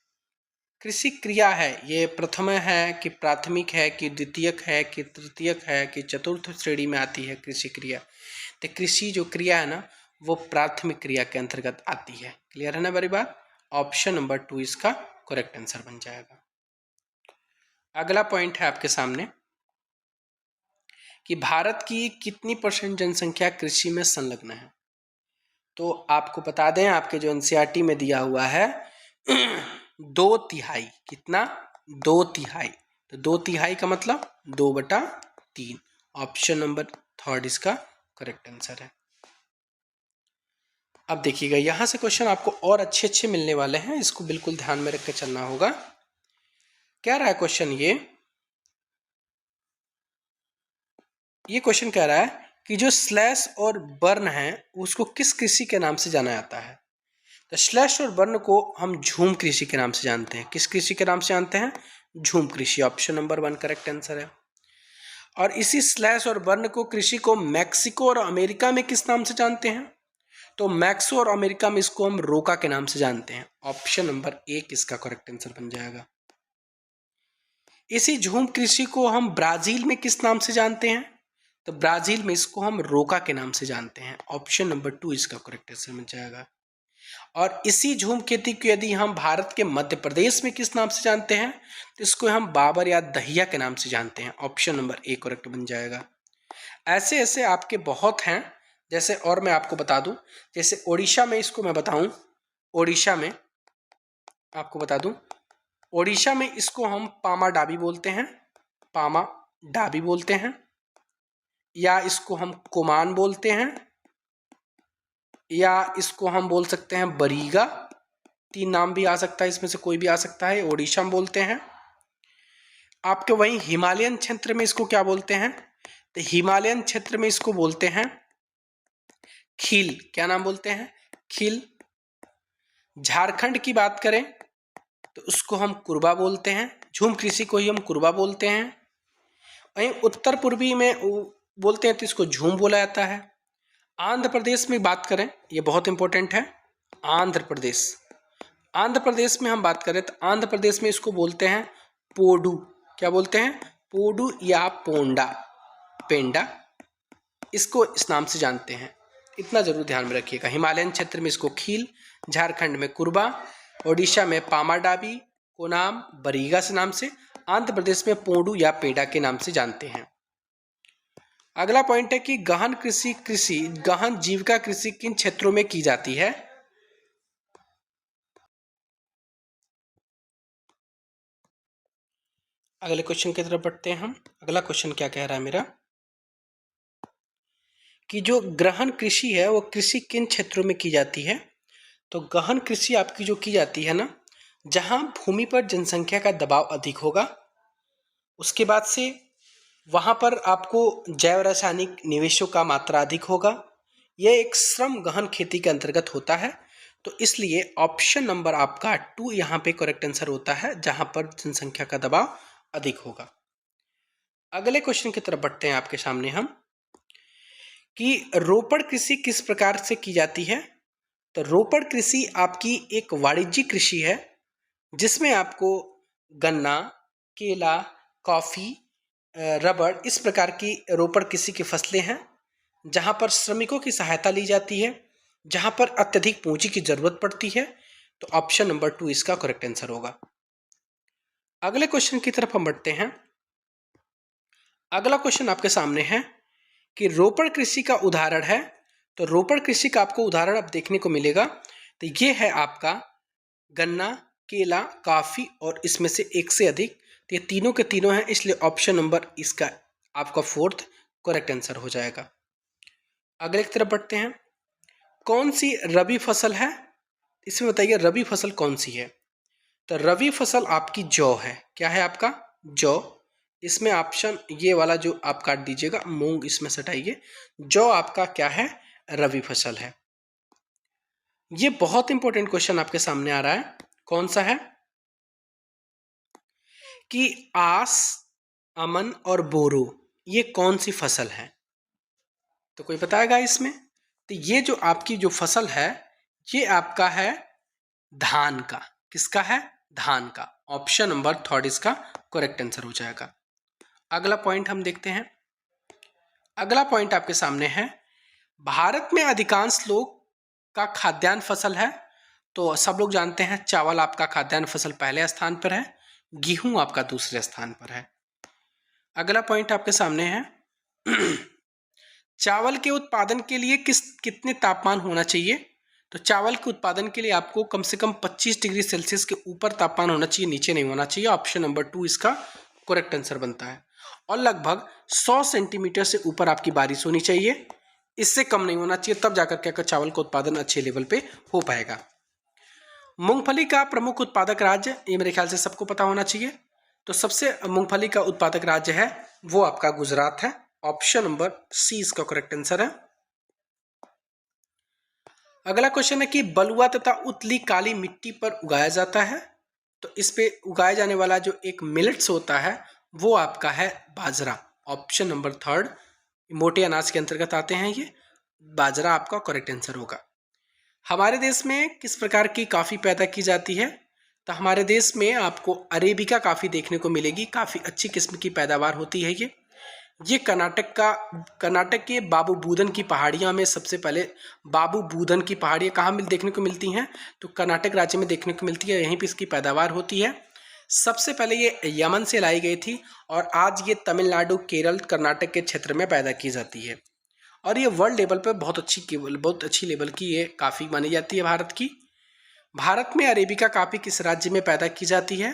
कृषि क्रिया है, ये प्रथम है कि प्राथमिक है कि द्वितीयक है कि तृतीयक है कि चतुर्थ श्रेणी में आती है कृषि क्रिया? तो कृषि जो क्रिया है ना वो प्राथमिक क्रिया के अंतर्गत आती है। क्लियर है ना मेरी बात? ऑप्शन नंबर 2 इसका करेक्ट आंसर बन जाएगा। अगला पॉइंट है आपके सामने कि भारत की कितनी % जनसंख्या कृषि में संलग्न है? तो आपको बता दें, आपके जो एनसीईआरटी में दिया हुआ है 2/3। कितना? 2/3। तो 2/3 का मतलब 2/3। ऑप्शन नंबर 3 इसका करेक्ट आंसर है। अब देखिएगा यहां से क्वेश्चन आपको और अच्छे अच्छे मिलने वाले हैं, इसको बिल्कुल ध्यान में रखकर चलना होगा। क्या रहा है क्वेश्चन? ये क्वेश्चन कह रहा है कि जो स्लैश और बर्न है उसको किस कृषि के नाम से जाना जाता है? तो स्लैश और बर्न को हम झूम कृषि के नाम से जानते हैं। किस कृषि के नाम से जानते हैं? झूम कृषि। ऑप्शन नंबर 1 करेक्ट आंसर है। और इसी स्लैश और बर्न को कृषि को मैक्सिको और अमेरिका में किस नाम से जानते हैं? तो मैक्सो और अमेरिका में इसको हम रोका के नाम से जानते हैं। ऑप्शन नंबर 1 इसका करेक्ट आंसर बन जाएगा। इसी झूम कृषि को हम ब्राजील में किस नाम से जानते हैं? तो ब्राजील में इसको हम रोका के नाम से जानते हैं। ऑप्शन नंबर 2 इसका करेक्ट आंसर बन जाएगा। और इसी झूम खेती को यदि हम भारत के मध्य प्रदेश में किस नाम से जानते हैं, तो इसको हम बाबर या दहिया के नाम से जानते हैं। ऑप्शन नंबर ए करेक्ट बन जाएगा। ऐसे ऐसे आपके बहुत हैं, जैसे और मैं आपको बता दूं, जैसे ओडिशा में इसको मैं बताऊं, ओडिशा में आपको बता दूं, ओडिशा में इसको हम पामा डाबी बोलते हैं, पामा डाबी बोलते हैं, या इसको हम कुमान बोलते हैं, या इसको हम बोल सकते हैं बरीगा। 3 नाम भी आ सकता है, इसमें से कोई भी आ सकता है। ओडिशा में बोलते हैं। आपके वहीं हिमालयन क्षेत्र में इसको क्या बोलते हैं, तो हिमालयन क्षेत्र में इसको बोलते हैं खील। क्या नाम बोलते हैं, खील। झारखंड की बात करें तो उसको हम कुरबा बोलते हैं, झूम कृषि को ही हम कुरबा बोलते हैं। वहीं उत्तर पूर्वी में बोलते हैं तो इसको झूम बोला जाता है। आंध्र प्रदेश में बात करें, ये बहुत इंपॉर्टेंट है, आंध्र प्रदेश, आंध्र प्रदेश में हम बात करें तो आंध्र प्रदेश में इसको बोलते हैं पोडू। क्या बोलते हैं, पोडू या पोंडा, पेंडा, इसको इस नाम से जानते हैं। इतना जरूर ध्यान में रखिएगा। हिमालयन क्षेत्र में इसको खील, झारखंड में कुरबा, ओडिशा में पामाडाबी को नाम बरीगा से नाम से, आंध्र प्रदेश में पोंडू या पेंडा के नाम से जानते हैं। अगला पॉइंट है कि गहन गहन जीविका कृषि किन क्षेत्रों में की जाती है। अगले क्वेश्चन की तरफ बढ़ते हैं हम। अगला क्वेश्चन क्या कह रहा है मेरा, कि जो गहन कृषि है वो कृषि किन क्षेत्रों में की जाती है। तो गहन कृषि आपकी जो की जाती है ना, जहां भूमि पर जनसंख्या का दबाव अधिक होगा, उसके बाद से वहां पर आपको जैव रासायनिक निवेशों का मात्रा अधिक होगा। यह एक श्रम गहन खेती के अंतर्गत होता है। तो इसलिए ऑप्शन नंबर आपका 2 यहाँ पे करेक्ट आंसर होता है, जहां पर जनसंख्या का दबाव अधिक होगा। अगले क्वेश्चन की तरफ बढ़ते हैं आपके सामने हम, कि रोपड़ कृषि किस प्रकार से की जाती है। तो रोपड़ कृषि आपकी एक वाणिज्यिक कृषि है, जिसमें आपको गन्ना, केला, कॉफी, रबड़, इस प्रकार की रोपड़ कृषि की फसलें हैं, जहां पर श्रमिकों की सहायता ली जाती है, जहां पर अत्यधिक पूंजी की जरूरत पड़ती है। तो ऑप्शन नंबर 2 इसका करेक्ट आंसर होगा। अगले क्वेश्चन की तरफ हम बढ़ते हैं। अगला क्वेश्चन आपके सामने है कि रोपड़ कृषि का उदाहरण है। तो रोपड़ कृषि का आपको उदाहरण अब देखने को मिलेगा। तो ये है आपका गन्ना, केला, कॉफी और इसमें से एक से अधिक। तो ये तीनों के तीनों हैं, इसलिए ऑप्शन नंबर इसका आपका 4th करेक्ट आंसर हो जाएगा। अगले की तरफ बढ़ते हैं। कौन सी रबी फसल है, इसमें बताइए रबी फसल कौन सी है। तो रबी फसल आपकी जौ है। क्या है आपका, जौ। इसमें ऑप्शन ये वाला जो आप काट दीजिएगा, मूंग इसमें सटाइए। जौ आपका क्या है, रबी फसल है। ये बहुत इंपॉर्टेंट क्वेश्चन आपके सामने आ रहा है। कौन सा है, कि आस, अमन और बोरो ये कौन सी फसल है। तो कोई बताएगा इसमें। तो ये जो आपकी जो फसल है, ये आपका है धान का। किसका है, धान का। ऑप्शन नंबर 3 इसका करेक्ट आंसर हो जाएगा। अगला पॉइंट हम देखते हैं। अगला पॉइंट आपके सामने है, भारत में अधिकांश लोग का खाद्यान्न फसल है। तो सब लोग जानते हैं चावल आपका खाद्यान्न फसल पहले स्थान पर है, गेहूं आपका दूसरे स्थान पर है। अगला पॉइंट आपके सामने है, चावल के उत्पादन के लिए कितने तापमान होना चाहिए। तो चावल के उत्पादन के लिए आपको कम से कम 25 डिग्री सेल्सियस के ऊपर तापमान होना चाहिए, नीचे नहीं होना चाहिए। ऑप्शन नंबर 2 इसका करेक्ट आंसर बनता है। और लगभग 100 सेंटीमीटर से ऊपर आपकी बारिश होनी चाहिए, इससे कम नहीं होना चाहिए, तब जाकर के चावल का उत्पादन अच्छे लेवल पे हो पाएगा। मूंगफली का प्रमुख उत्पादक राज्य, ये मेरे ख्याल से सबको पता होना चाहिए। तो सबसे मूंगफली का उत्पादक राज्य है वो आपका गुजरात है। ऑप्शन नंबर सी इसका करेक्ट आंसर है। अगला क्वेश्चन है कि बलुआ तथा उतली काली मिट्टी पर उगाया जाता है। तो इस पे उगाया जाने वाला जो एक मिलेट्स होता है वो आपका है बाजरा। ऑप्शन नंबर 3 मोटे अनाज के अंतर्गत आते हैं ये, बाजरा आपका करेक्ट आंसर होगा। हमारे देश में किस प्रकार की कॉफ़ी पैदा की जाती है। तो हमारे देश में आपको अरेबिका कॉफ़ी देखने को मिलेगी, काफ़ी अच्छी किस्म की पैदावार होती है ये। ये कर्नाटक के बाबू बूदन की पहाड़ियाँ में सबसे पहले बाबू बूदन की पहाड़ियाँ कहाँ देखने को मिलती हैं? तो कर्नाटक राज्य में देखने को मिलती है, यहीं पे इसकी पैदावार होती है। सबसे पहले ये यमन से लाई गई थी और आज ये तमिलनाडु, केरल, कर्नाटक के क्षेत्र में पैदा की जाती है और ये वर्ल्ड लेवल पे बहुत अच्छी लेवल की ये काफ़ी मानी जाती है भारत की। भारत में अरेबिका काफ़ी किस राज्य में पैदा की जाती है?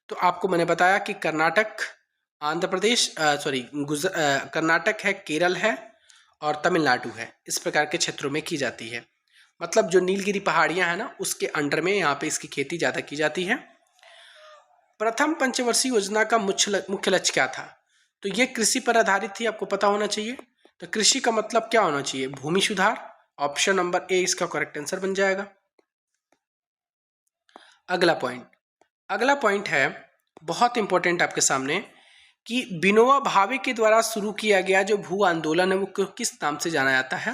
तो आपको मैंने बताया कि कर्नाटक, आंध्र प्रदेश, कर्नाटक है, केरल है और तमिलनाडु है, इस प्रकार के क्षेत्रों में की जाती है। मतलब जो नीलगिरी पहाड़ियां हैं ना, उसके अंडर में यहाँ पे इसकी खेती ज़्यादा की जाती है। प्रथम पंचवर्षीय योजना का मुख्य लक्ष्य क्या था? तो ये कृषि पर आधारित थी, आपको पता होना चाहिए। तो कृषि का मतलब क्या होना चाहिए? भूमि सुधार। ऑप्शन नंबर ए इसका करेक्ट आंसर बन जाएगा। अगला पॉइंट है बहुत इंपॉर्टेंट आपके सामने कि विनोबा भावे के द्वारा शुरू किया गया जो भू आंदोलन है वो किस नाम से जाना जाता है?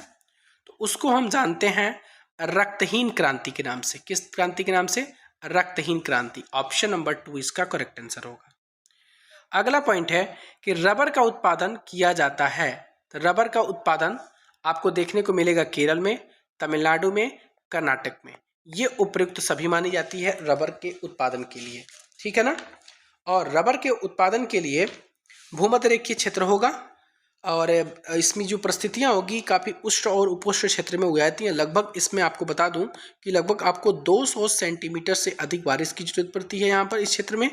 तो उसको हम जानते हैं रक्तहीन क्रांति के नाम से। किस क्रांति के नाम से? रक्तहीन क्रांति। ऑप्शन नंबर 2 इसका करेक्ट आंसर होगा। अगला पॉइंट है कि रबर का उत्पादन किया जाता है। तो रबर का उत्पादन आपको देखने को मिलेगा केरल में, तमिलनाडु में, कर्नाटक में। ये उपयुक्त सभी मानी जाती है रबर के उत्पादन के लिए, ठीक है ना। और रबर के उत्पादन के लिए भूमध्य रेखीय क्षेत्र होगा और इसमें जो परिस्थितियाँ होगी काफ़ी उष्ण और उपोष्ण क्षेत्र में उगाई जाती हैं। लगभग इसमें आपको बता दूं कि लगभग आपको 200 सेंटीमीटर से अधिक बारिश की जरूरत पड़ती है यहाँ पर इस क्षेत्र में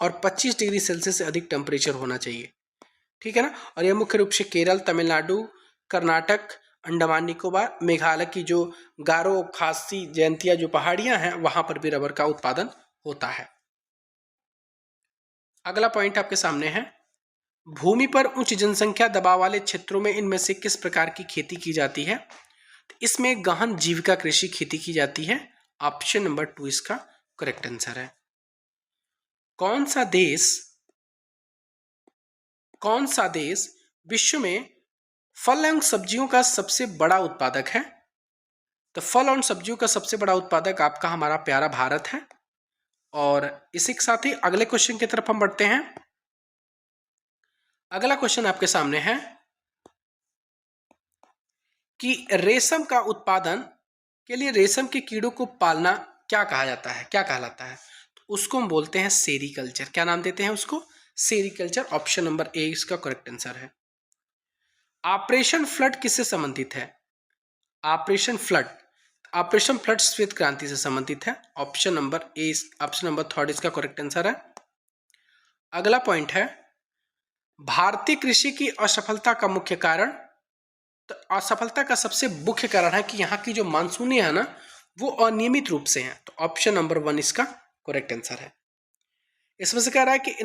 और 25 डिग्री सेल्सियस से अधिक टेम्परेचर होना चाहिए, ठीक है ना। और यह मुख्य रूप से केरल, तमिलनाडु, कर्नाटक, अंडमान निकोबार, मेघालय की जो गारो, खासी, जयंतिया जो पहाड़ियां हैं वहां पर भी रबर का उत्पादन होता है। अगला पॉइंट आपके सामने है, भूमि पर उच्च जनसंख्या दबाव वाले क्षेत्रों में इनमें से किस प्रकार की खेती की जाती है? तो इसमें गहन जीविका कृषि खेती की जाती है। ऑप्शन नंबर 2 इसका करेक्ट आंसर है। कौन सा देश विश्व में फल एवं सब्जियों का सबसे बड़ा उत्पादक है? तो फल और सब्जियों का सबसे बड़ा उत्पादक आपका हमारा प्यारा भारत है। और इसी के साथ ही अगले क्वेश्चन की तरफ हम बढ़ते हैं। अगला क्वेश्चन आपके सामने है कि रेशम का उत्पादन के लिए रेशम के कीड़ों को पालना क्या कहा जाता है, क्या कहलाता है? तो उसको हम बोलते हैं सेरीकल्चर। क्या नाम देते हैं उसको? सेरीकल्चर। ऑप्शन नंबर ए इसका करेक्ट आंसर है। ऑपरेशन फ्लड किससे संबंधित है? ऑपरेशन फ्लड श्वेत क्रांति से संबंधित है। Option number A, option number 3 इसका करेक्ट आंसर है। अगला पॉइंट है, भारतीय कृषि की असफलता का मुख्य कारण। तो असफलता का सबसे मुख्य कारण है कि यहाँ की जो मानसूनें हैं ना वो अनियमित रूप से हैं। तो ऑप्शन नंबर 1 इसका करेक्ट आंसर है। इसमें से कह रहा है कि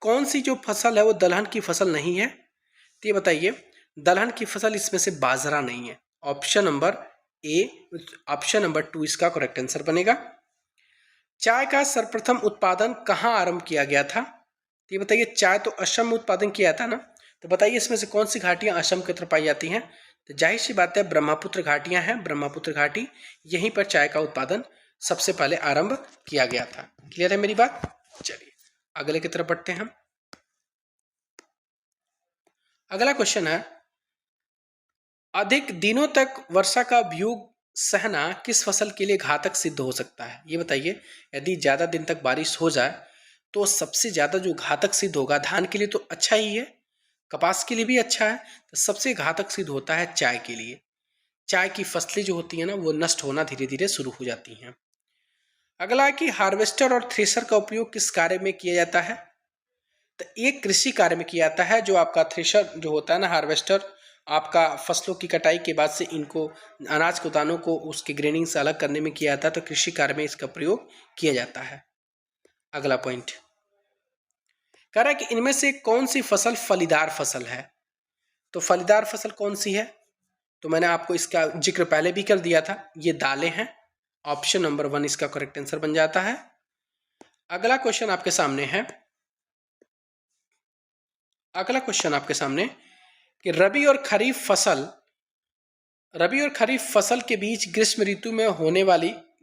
कौन सी जो फसल है वो दलहन की फसल नहीं है? तो ये बताइए, दलहन की फसल इसमें से बाजरा नहीं है। ऑप्शन नंबर 2 इसका करेक्ट आंसर बनेगा। चाय का सर्वप्रथम उत्पादन कहाँ आरंभ किया गया था? तो ये बताइए, चाय तो असम में उत्पादन किया था ना, तो बताइए इसमें से कौन सी घाटियां असम की तरफ पाई जाती हैं? तो जाहिर सी बात है ब्रह्मपुत्र घाटियां हैं, ब्रह्मपुत्र घाटी, यहीं पर चाय का उत्पादन सबसे पहले आरंभ किया गया था। क्लियर है मेरी बात? चलिए अगले की तरफ बढ़ते हैं हम। अगला क्वेश्चन है, अधिक दिनों तक वर्षा का व्यूह सहना किस फसल के लिए घातक सिद्ध हो सकता है? ये बताइए, यदि ज्यादा दिन तक बारिश हो जाए तो सबसे ज्यादा जो घातक सिद्ध होगा, धान के लिए तो अच्छा ही है, कपास के लिए भी अच्छा है, तो सबसे घातक सिद्ध होता है चाय के लिए। चाय की फसलें जो होती है ना वो नष्ट होना धीरे धीरे शुरू हो जाती हैं। अगला है कि हार्वेस्टर और थ्रेशर का उपयोग किस कार्य में किया जाता है? तो एक कृषि कार्य में किया जाता है। जो आपका थ्रेशर जो होता है ना, हार्वेस्टर, आपका फसलों की कटाई के बाद से इनको अनाज को दानों को उसके ग्रेनिंग से अलग करने में किया जाता है, तो कृषि कार्य में इसका प्रयोग किया जाता है। अगला पॉइंट कह रहा है कि इनमें से कौन सी फसल फलीदार फसल है? तो फलीदार फसल कौन सी है? तो मैंने आपको इसका जिक्र पहले भी कर दिया था, ये दालें हैं। ऑप्शन नंबर 1 इसका करेक्ट आंसर बन जाता है। अगला क्वेश्चन आपके सामने है, कि रबी और खरीफ फसल के बीच ग्रीष्म ऋतु में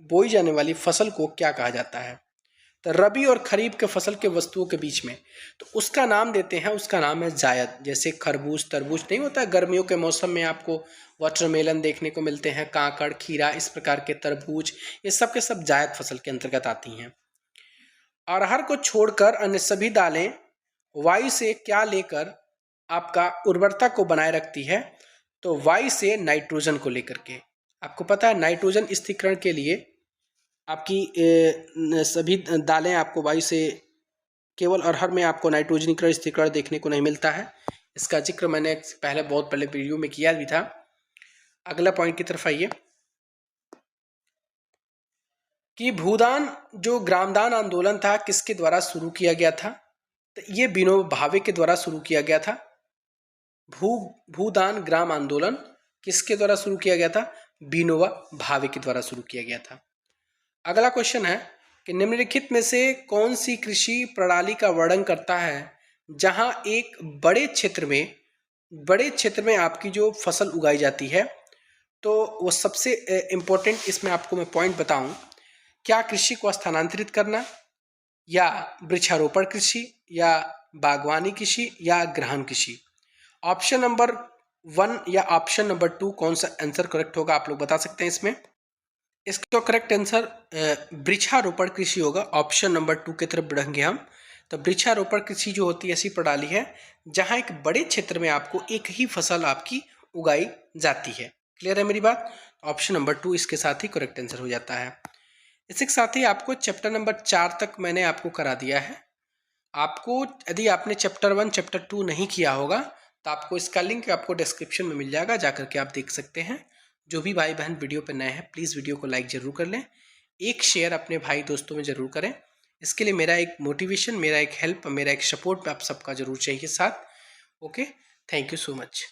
बोई जाने वाली फसल को क्या कहा जाता है? तो तो रबी और खरीफ के फसल के वस्तुओं के बीच में, तो उसका नाम देते हैं, उसका नाम है जायद। जैसे खरबूज तरबूज नहीं होता है, गर्मियों के मौसम में आपको वाटरमेलन देखने को मिलते हैं, काकड़ खीरा, इस प्रकार के तरबूज, ये सब के सब जायद फसल के अंतर्गत आती हैं। अरहर को छोड़कर अन्य सभी दालें वायु से क्या लेकर आपका उर्वरता को बनाए रखती है? तो वायु से नाइट्रोजन को लेकर के। आपको पता है नाइट्रोजन स्थिरीकरण के लिए आपकी सभी दालें आपको वायु से, केवल अरहर में आपको नाइट्रोजनीकरण स्थिरीकरण देखने को नहीं मिलता है। इसका जिक्र मैंने पहले बहुत पहले वीडियो में किया भी था। अगला पॉइंट की तरफ आइए कि भूदान जो ग्रामदान आंदोलन था किसके द्वारा शुरू किया गया था? तो ये विनोबा भावे के द्वारा शुरू किया गया था। भूदान ग्राम आंदोलन किसके द्वारा शुरू किया गया था? विनोबा भावे के द्वारा शुरू किया गया था। अगला क्वेश्चन है कि निम्नलिखित में से कौन सी कृषि प्रणाली का वर्णन करता है जहां एक बड़े क्षेत्र में आपकी जो फसल उगाई जाती है? तो वो सबसे इम्पोर्टेंट इसमें आपको मैं पॉइंट बताऊं, क्या कृषि को स्थानांतरित करना, या वृक्षारोपण कृषि, या बागवानी कृषि, या गहन कृषि? ऑप्शन नंबर 1 या ऑप्शन नंबर 2 कौन सा आंसर करेक्ट होगा, आप लोग बता सकते हैं इसमें। इसका करेक्ट आंसर वृक्षारोपण कृषि होगा। ऑप्शन नंबर 2 की तरफ बढ़ेंगे हम। तो वृक्षारोपण कृषि जो होती है ऐसी प्रणाली है जहां एक बड़े क्षेत्र में आपको एक ही फसल आपकी उगाई जाती है। क्लियर है मेरी बात? ऑप्शन नंबर 2 इसके साथ ही करेक्ट आंसर हो जाता है। इसके साथ ही आपको चैप्टर नंबर 4 तक मैंने आपको करा दिया है। आपको यदि आपने चैप्टर 1 चैप्टर 2 नहीं किया होगा तो आपको इसका लिंक आपको डिस्क्रिप्शन में मिल जाएगा, जाकर के आप देख सकते हैं। जो भी भाई बहन वीडियो पर नए हैं प्लीज़ वीडियो को लाइक ज़रूर कर लें, एक शेयर अपने भाई दोस्तों में ज़रूर करें। इसके लिए मेरा एक मोटिवेशन, मेरा एक हेल्प, मेरा एक सपोर्ट आप सबका ज़रूर चाहिए साथ। Okay, thank you so much.